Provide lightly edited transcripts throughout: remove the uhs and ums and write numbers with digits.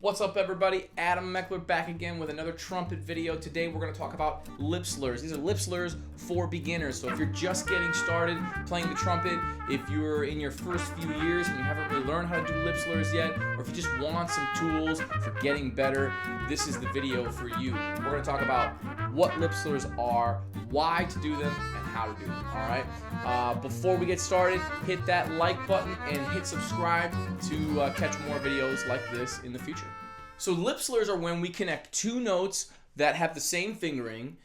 What's up, everybody? Adam Meckler back again with another trumpet video. Today we're going to talk about lip slurs. These are lip slurs for beginners. So if you're just getting started playing the trumpet, if you're in your first few years and you haven't really learned how to do lip slurs yet, or if you just want some tools for getting better, this is the video for you. We're going to talk about what lip slurs are, why to do them, and how to do them. All right. Before we get started, hit that like button and hit subscribe to catch more videos like this in the future. So lip slurs are when we connect two notes that have the same fingering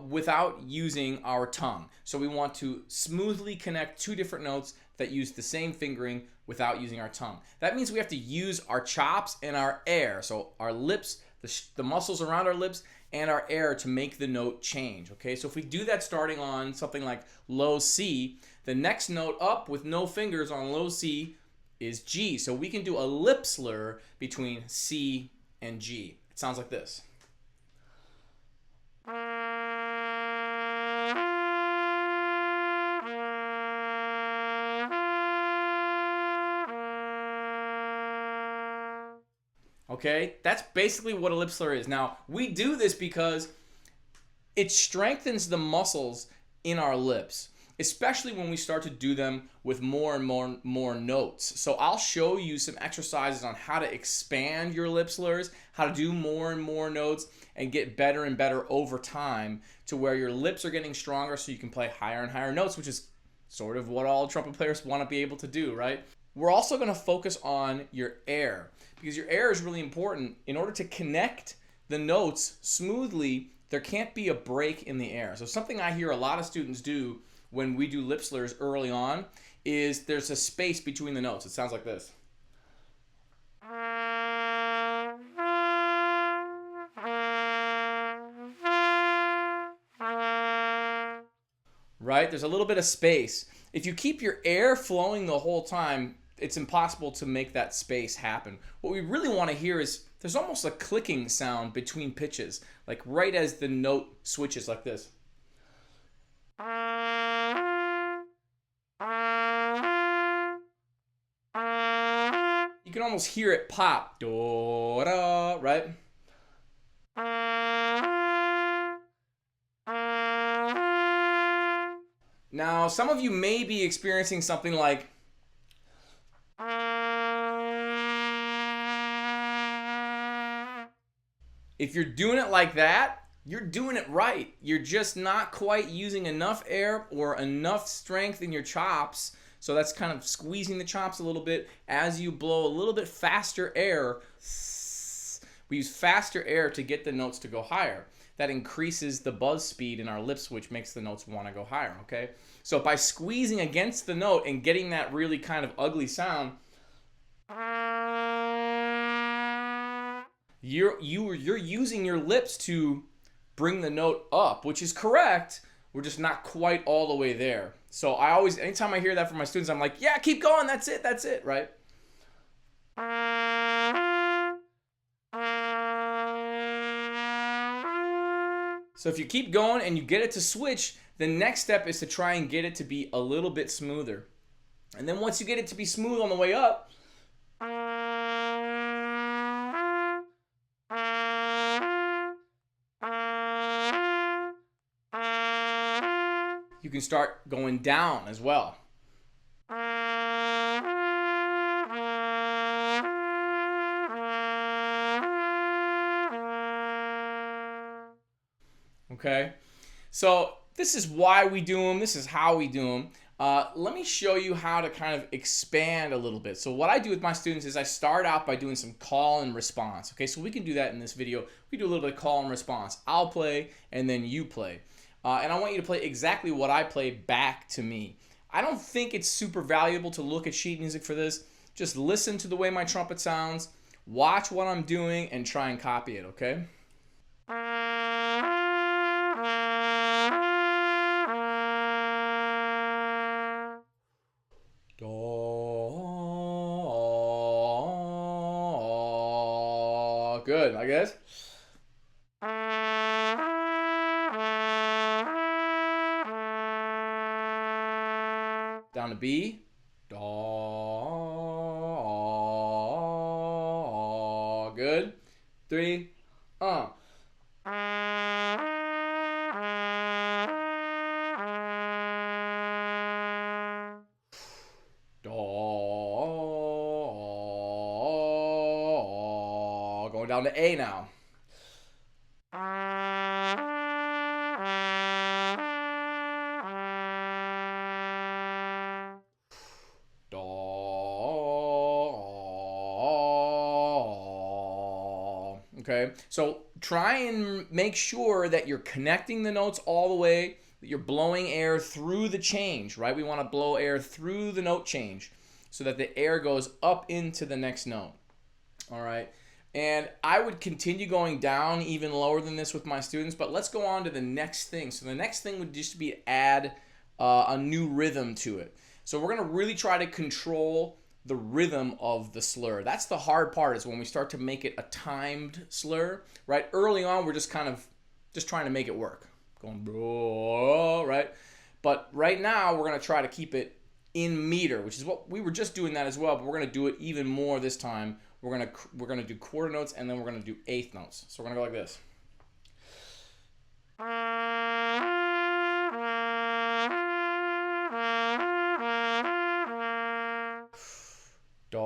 without using our tongue. So we want to smoothly connect two different notes that use the same fingering without using our tongue. That means we have to use our chops and our air, so our lips, the muscles around our lips, and our air to make the note change, okay? So if we do that starting on something like low C, the next note up with no fingers on low C is G. So we can do a lip slur between C and G. It sounds like this. Okay, that's basically what a lip slur is. Now, we do this because it strengthens the muscles in our lips, especially when we start to do them with more and more notes. So I'll show you some exercises on how to expand your lip slurs, how to do more and more notes, and get better and better over time to where your lips are getting stronger so you can play higher and higher notes, which is sort of what all trumpet players want to be able to do, right? We're also going to focus on your air because your air is really important. In order to connect the notes smoothly, there can't be a break in the air. So something I hear a lot of students do when we do lip slurs early on is there's a space between the notes. It sounds like this. Right? There's a little bit of space. If you keep your air flowing the whole time, it's impossible to make that space happen. What we really want to hear is there's almost a clicking sound between pitches, like right as the note switches like this. You can almost hear it pop. Do, da, right? Now, some of you may be experiencing something like if you're doing it like that, you're doing it right. You're just not quite using enough air or enough strength in your chops. So that's kind of squeezing the chops a little bit as you blow a little bit faster air. We use faster air to get the notes to go higher. That increases the buzz speed in our lips, which makes the notes want to go higher, okay? So by squeezing against the note and getting that really kind of ugly sound, you're using your lips to bring the note up, which is correct. We're just not quite all the way there. So anytime I hear that from my students, I'm like, yeah, keep going, that's it, right? So if you keep going and you get it to switch, the next step is to try and get it to be a little bit smoother. And then once you get it to be smooth on the way up, you can start going down as well. Okay, so this is why we do them. This is how we do them. Let me show you how to kind of expand a little bit. So what I do with my students is I start out by doing some call and response. Okay, so we can do that in this video. We do a little bit of call and response. I'll play and then you play. And I want you to play exactly what I play back to me. I don't think it's super valuable to look at sheet music for this. Just listen to the way my trumpet sounds, watch what I'm doing, and try and copy it, okay? Good, I guess. Down to B. Good. 3. Do. Going down to A now. Do. Okay, so try and make sure that you're connecting the notes all the way, that you're blowing air through the change, right? We want to blow air through the note change so that the air goes up into the next note. All right, and I would continue going down even lower than this with my students, but let's go on to the next thing. So the next thing would just be to add a new rhythm to it. So we're going to really try to control the rhythm of the slur. That's the hard part, is when we start to make it a timed slur, right? Early on, we're just kind of trying to make it work. Going, bro, right? But right now, we're going to try to keep it in meter, which is what we were just doing that as well, but we're going to do it even more this time. We're going to do quarter notes, and then we're going to do eighth notes. So we're going to go like this. Do.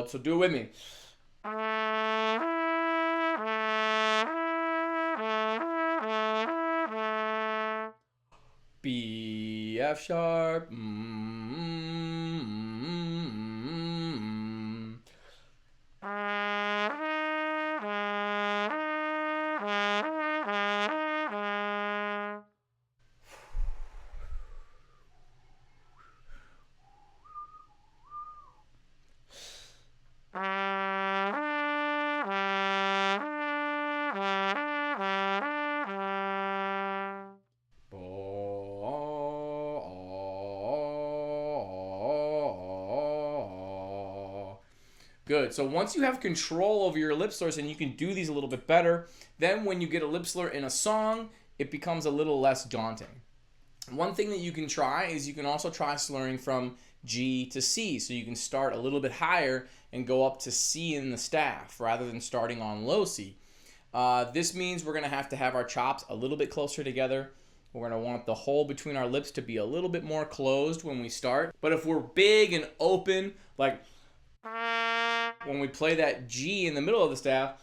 So do it with me. B, F sharp. Good. So once you have control over your lip slurs and you can do these a little bit better, then when you get a lip slur in a song, it becomes a little less daunting. One thing that you can try is you can also try slurring from G to C. So you can start a little bit higher and go up to C in the staff rather than starting on low C. This means we're going to have our chops a little bit closer together. We're going to want the hole between our lips to be a little bit more closed when we start. But if we're big and open, like when we play that G in the middle of the staff,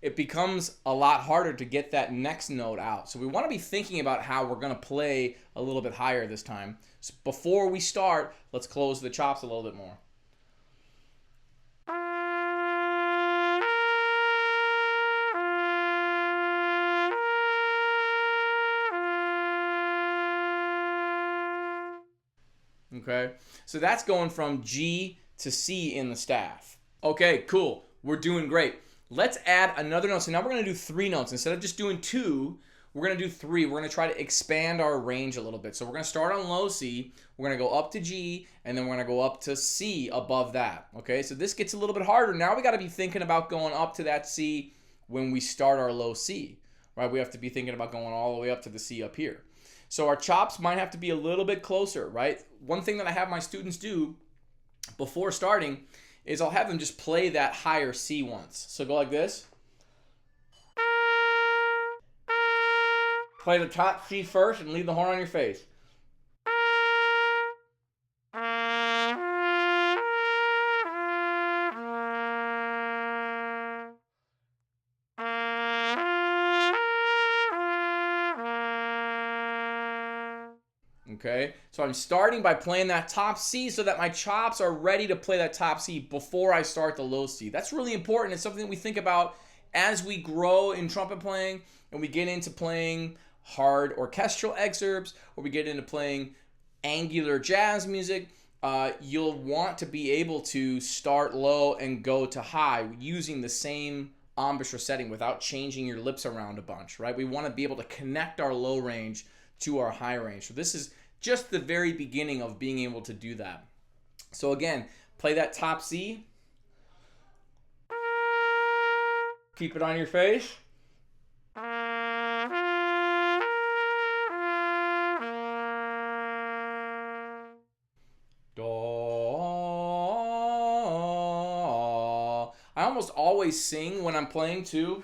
it becomes a lot harder to get that next note out. So we want to be thinking about how we're going to play a little bit higher this time. So before we start, let's close the chops a little bit more. Okay, so that's going from G to C in the staff. Okay, cool. We're doing great. Let's add another note. So now we're going to do 3 notes. Instead of just doing 2, we're going to do 3. We're going to try to expand our range a little bit. So we're going to start on low C. We're going to go up to G, and then we're going to go up to C above that. Okay, so this gets a little bit harder. Now we got to be thinking about going up to that C when we start our low C, right? We have to be thinking about going all the way up to the C up here. So our chops might have to be a little bit closer, right? One thing that I have my students do before starting is I'll have them just play that higher C once. So go like this. Play the top C first and leave the horn on your face. Okay, so I'm starting by playing that top C so that my chops are ready to play that top C before I start the low C. That's really important. It's something that we think about as we grow in trumpet playing and we get into playing hard orchestral excerpts or we get into playing angular jazz music. You'll want to be able to start low and go to high using the same embouchure setting without changing your lips around a bunch, right? We want to be able to connect our low range to our high range. So this is just the very beginning of being able to do that. So again, play that top C. Keep it on your face. almost always sing when I'm playing too.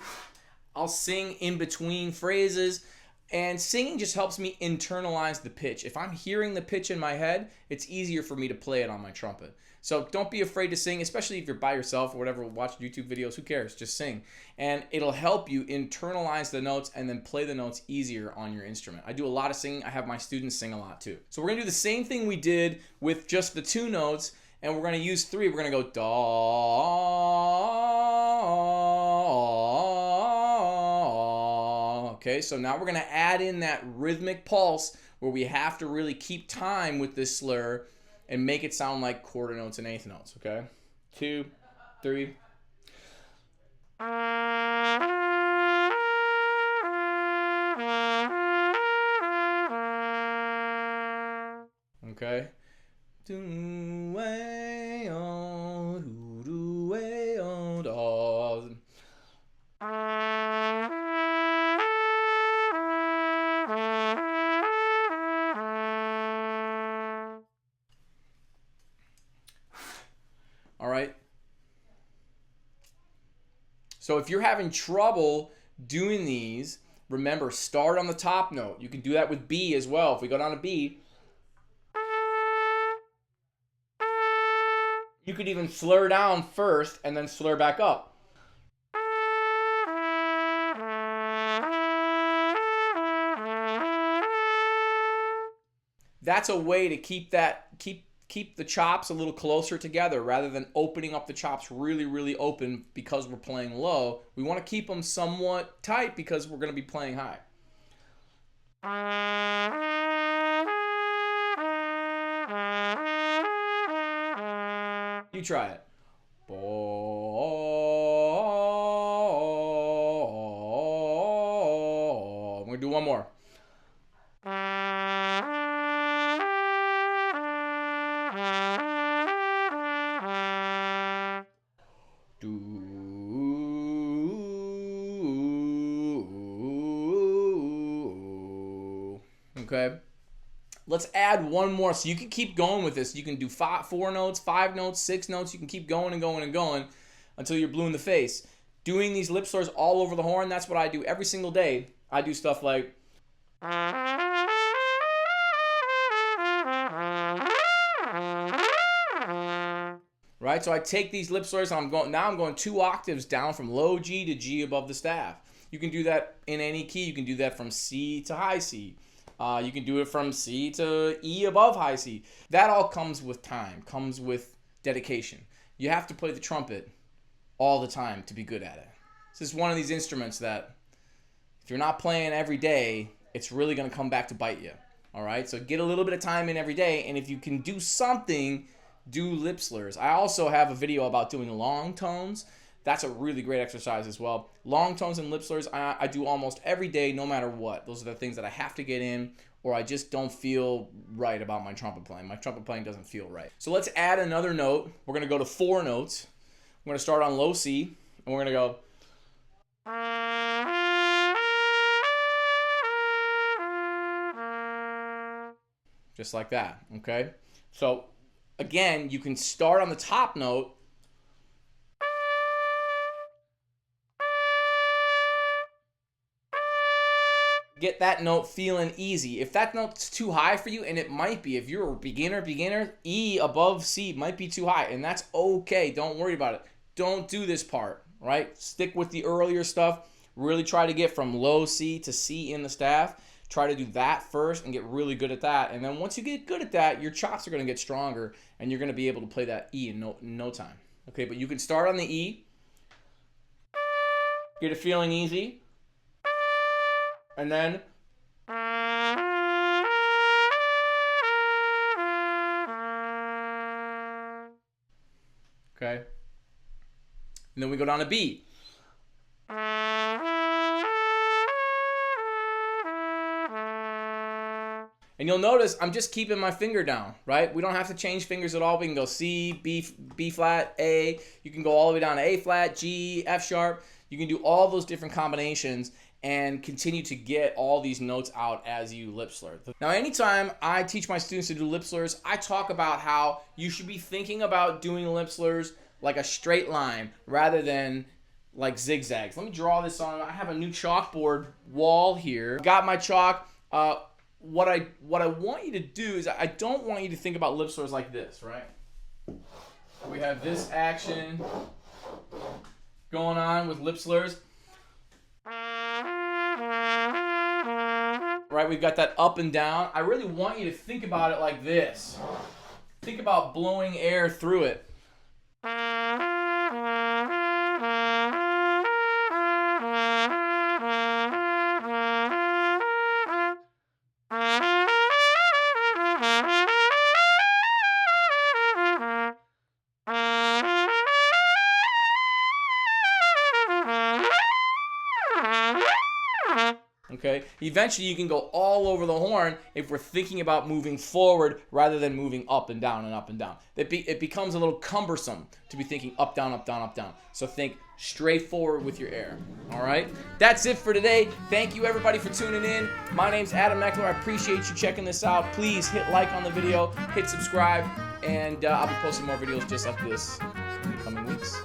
I'll sing in between phrases, and singing just helps me internalize the pitch. If I'm hearing the pitch in my head, it's easier for me to play it on my trumpet. So don't be afraid to sing, especially if you're by yourself or whatever, watch YouTube videos, who cares? Just sing. And it'll help you internalize the notes and then play the notes easier on your instrument. I do a lot of singing. I have my students sing a lot too. So we're gonna do the same thing we did with just the 2 notes, and we're gonna use 3. We're gonna go da. Okay, so now we're gonna add in that rhythmic pulse where we have to really keep time with this slur and make it sound like quarter notes and eighth notes, okay? 2, 3. Okay? All right. So if you're having trouble doing these, remember, start on the top note. You can do that with B as well. If we go down to B, you could even slur down first and then slur back up. That's a way to keep the chops a little closer together rather than opening up the chops really open because we're playing low. We want to keep them somewhat tight because we're going to be playing high. You try it. I'm going to do one more. Okay, let's add one more. So you can keep going with this. You can do 4 notes, 5 notes, 6 notes. You can keep going and going and going until you're blue in the face. Doing these lip slurs all over the horn, that's what I do every single day. I do stuff like, right? So I take these lip slurs and I'm going 2 octaves down from low G to G above the staff. You can do that in any key. You can do that from C to high C. You can do it from C to E above high C. That all comes with time, comes with dedication. You have to play the trumpet all the time to be good at it. This is one of these instruments that if you're not playing every day, it's really going to come back to bite you. All right, so get a little bit of time in every day, and if you can do something, do lip slurs. I also have a video about doing long tones. That's a really great exercise as well. Long tones and lip slurs, I do almost every day, no matter what. Those are the things that I have to get in, or I just don't feel right about my trumpet playing. My trumpet playing doesn't feel right. So let's add another note. We're going to go to 4 notes. We're going to start on low C, and we're going to go. Just like that, okay? So again, you can start on the top note. Get that note feeling easy. If that note's too high for you, and it might be, if you're a beginner, E above C might be too high, and that's okay. Don't worry about it. Don't do this part, right? Stick with the earlier stuff. Really try to get from low C to C in the staff. Try to do that first and get really good at that. And then once you get good at that, your chops are going to get stronger, and you're going to be able to play that E in no time. Okay, but you can start on the E. Get it feeling easy. And then okay. And then we go down to B. And you'll notice I'm just keeping my finger down, right? We don't have to change fingers at all. We can go C, B flat, A. You can go all the way down to A flat, G, F sharp. You can do all those different combinations and continue to get all these notes out as you lip slur. Now, anytime I teach my students to do lip slurs, I talk about how you should be thinking about doing lip slurs like a straight line rather than like zigzags. Let me draw this on. I have a new chalkboard wall here. Got my chalk. What I want you to do is I don't want you to think about lip slurs like this, right? We have this action going on with lip slurs. Right, we've got that up and down. I really want you to think about it like this. Think about blowing air through it. Okay. Eventually, you can go all over the horn if we're thinking about moving forward rather than moving up and down and up and down. It becomes a little cumbersome to be thinking up, down, up, down, up, down. So think straight forward with your air. All right. That's it for today. Thank you, everybody, for tuning in. My name's Adam Meckler. I appreciate you checking this out. Please hit like on the video, hit subscribe, and I'll be posting more videos just like this in the coming weeks.